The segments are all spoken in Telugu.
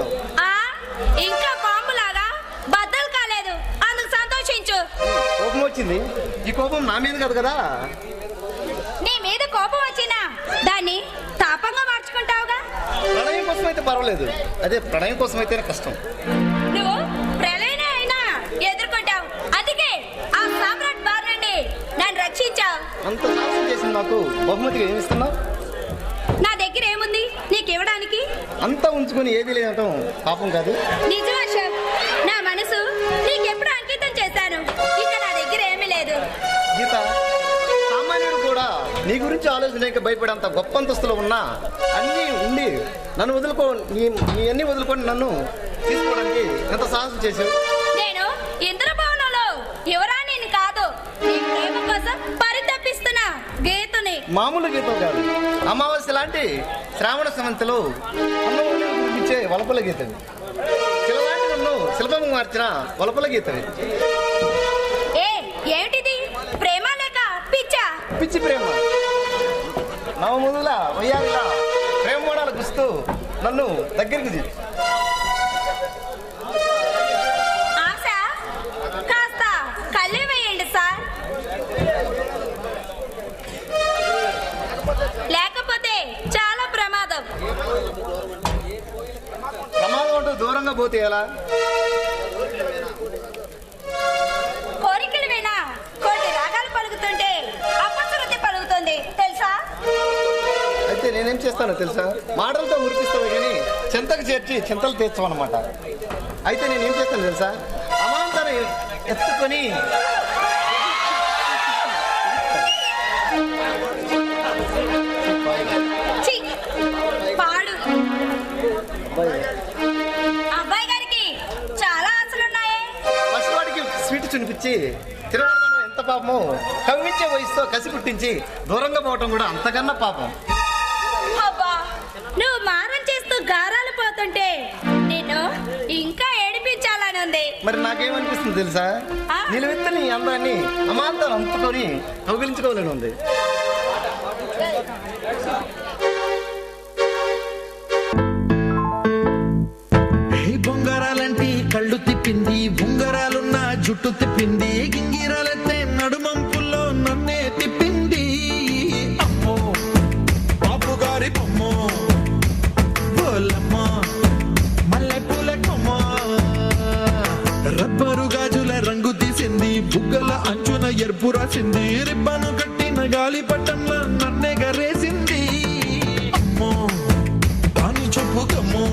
ఉన్నావు. ఇంకా పాములాగా బద్దలు కాలేదు, అందుకు సంతోషించు. కోపం వచ్చింది, ఈ కోపం నా మీద కాదు కదా. నీ మీద కోపం వచ్చినా దాన్ని తాపంగా మార్చుకుంటావుగా. ప్రణయం కోసం అయితే పర్వాలేదు, అదే ప్రణయం కోసం అయితేనే కష్టం. నువ్వు ప్రళయనే అయినా ఎదుర్కొంటావు, అందుకే ఆ సామ్రాట్ బార్ నుండి నన్ను రక్షించావు. అంత సాహసం చేసింది నాకు బహుమతిగా ఏమిస్తున్నావు? నా దగ్గర ఏముంది నీకు ఇవ్వడానికి? అంతా ఉంచుకొని ఏది లేదటం పాపం కాదు. నిజం అశోక్, నా మనసు నీకెప్పుడు అంకితం చేశాను, ఇక నా దగ్గర ఏమీ లేదు. గీత, సామాన్యుడు కూడా నీ గురించి ఆలోచనక భయపడేంత గొప్ప అంతస్తులో ఉన్నా అన్నీ ఉండి నన్ను నీ అన్నీ వదులుకొని నన్ను తీసుకోవడానికి ఎంత సాహసం చేశావు. నేను ఇంద్రభవనంలో యువరాణిని కాదు, నీ ప్రేమ కోసం పరితపిస్తున్నా గీతని. మామూలు గీతం కాదు, అమావాస్య లాంటి శ్రావణ సమంతలో అన్నోచ్చే వలపల గీతవి. శిలలాంటి నన్ను శిల్పము మార్చిన వలపల గీతవి. ఏమిటిది? ప్రేమ లేక పిచ్చా? పిచ్చి ప్రేమ. నవముదుల వయ్యారిలా ప్రేమ మోడాలు గుస్తూ నన్ను దగ్గరికి తీసు. ఆశ కాస్త కళ్ళే వేయండి సార్, లేకపోతే చాలా ప్రమాదం. ప్రమాదం అంటూ దూరంగా పోతే ఎలా? కోరికలు వినా కోటి రాగాలు పలుకుతుంటే అపశృతి పలుకుతుంది తెలుసా? అయితే నేనేం చేస్తానో తెలుసా? మాటలతో మురిపిస్తావు కానీ చింతకు చేర్చి చింతలు తీర్చమన్నమాట. అయితే నేనేం చేస్తాను తెలుసా? అమాంతరం ఎత్తుకొని పాడు. అబ్బాయి గారికి చాలా ఆశలున్నాయే. పసివాడికి స్వీట్ చునిపించి తిరగడం ఎంత పాపమో, కవ్వించే వయసుతో కసి పుట్టించి దూరంగా పోవటం కూడా అంతకన్నా పాపం. అబ్బా, నువ్వు మారం చేస్తూ గారాలు పోతుంటే నిన్ను ఇంకా ఏడిపించాలని ఉంది. మరి నాకేమనిపిస్తుంది తెలుసా? నిలువెత్తని అందాన్ని అమాంతం అంతుకొని కౌగిలించుకోవాలని ఉంది. బొంగరాలంటి కళ్ళు తిప్పింది, ఉంగరాలున్న జుట్టు తిప్పింది, గింగిరాలెత్తే నడుమంపుల్లో నన్నే తిప్పింది. అమ్మో బాబు గారి బొమ్మో, బోలమ్మో మల్లె పూల కొమ్మ, రబ్బరు గాజుల రంగు తీసింది, బుగ్గల అంచున ఎరుపు రాసింది, రిబ్బను కట్టిన గాలి పట్టంలో నన్నే గరేసింది. అమ్మో దాని చెప్పు కమ్మో,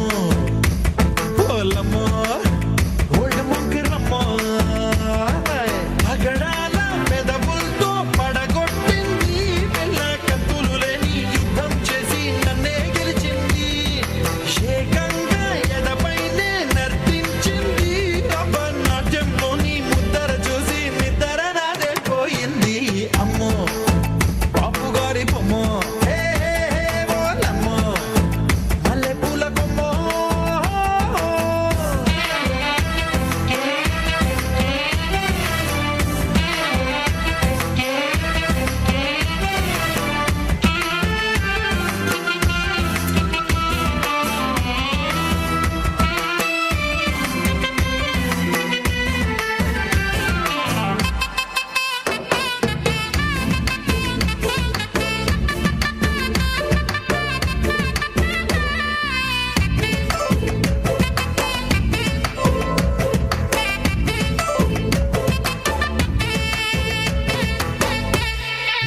పగడాల పెదవులతో పడగొట్టింది, వెళ్ళ కత్తులు లేని యుద్ధం చేసి నన్నే గెలిచింది, ఏకంగా ఎడపైనే నర్తించింది, నాట్యంలోని ముద్దర చూసి నిద్ర నాదే పోయింది. అమ్మో బాపు గారి బొమ్మో, ఓలమ్మో మల్లె పూల బొమ్మో.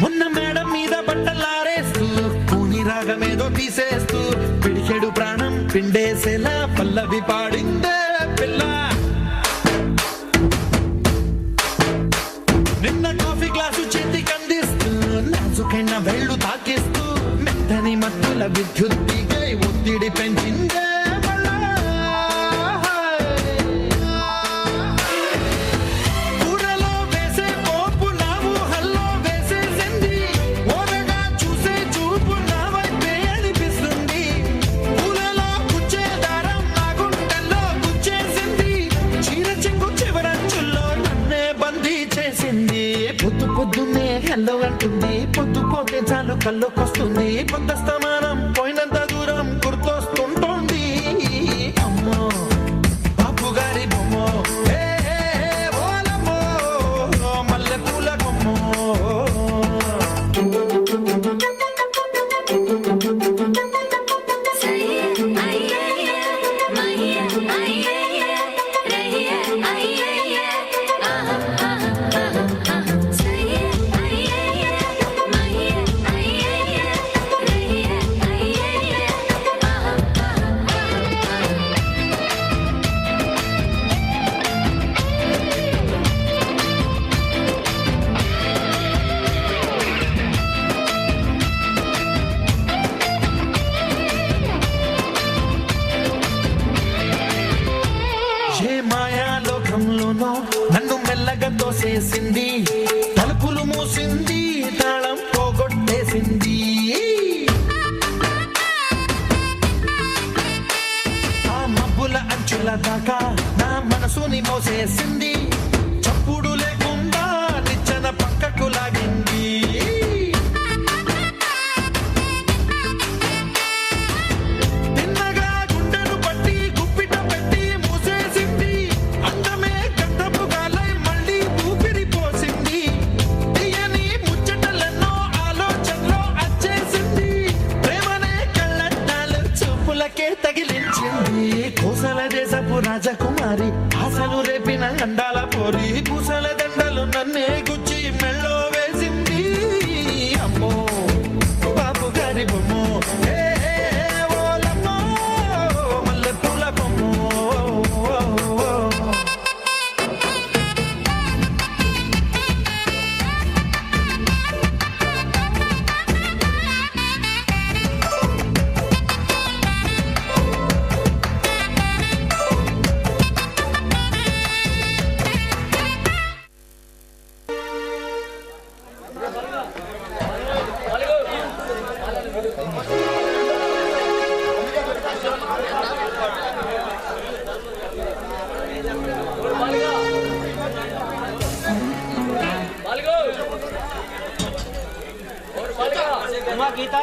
మొన్న మేడం మీద బట్టలారేస్తూ కూని రాగమేదో తీసేస్తూ పిడికెడు ప్రాణం పిండేసేలా పల్లవి పాడిందే పిల్ల. నిన్న కాఫీ గ్లాసు చేతికి అందిస్తూ నాజుకైన వేళ్ళు తాకిస్తూ మెత్తని మత్తుల విద్యుత్ తీగై ఒత్తిడి పెంచిందే. పొద్దున్నే హెల్లో అంటుంది, పొద్దు పోతే చాలు కళ్ళొకొస్తుంది, పొద్దుస్తమానం పోయినంత దూరం గుర్తొస్తుంటోంది. అమ్మో తోసేసింది, తలుపులు మూసింది, తాళం పోగొట్టేసింది. ఆ మబ్బుల అంచుల దాకా నా మనసుని మోసేసింది, చప్పుడు లేకుండా నిచ్చెన పక్కకు లాగింది. తిన్నగా గుండెను పట్టి గుప్పిట పెట్టి మూసేసింది, అందమే గంధపుగాలై మళ్ళీ ఊపిరి పోసింది. తీయని ముచ్చటలెన్నో ఆలోచనలో అచ్చేసింది, ప్రేమనే కళ్ళద్దాలు చూపులకే తగిలించింది. కోసల దేశపు రాజకుమారి, ఆశలు రేపిన అండాల పోరి, పూసల దండలు నన్నే గుచ్చి మెళ్ళో వేసింది. అమ్మో బాబు గారి బొమ్మో, ఏ ఓలమ్మో మల్లె పూల బొమ్మో. గీత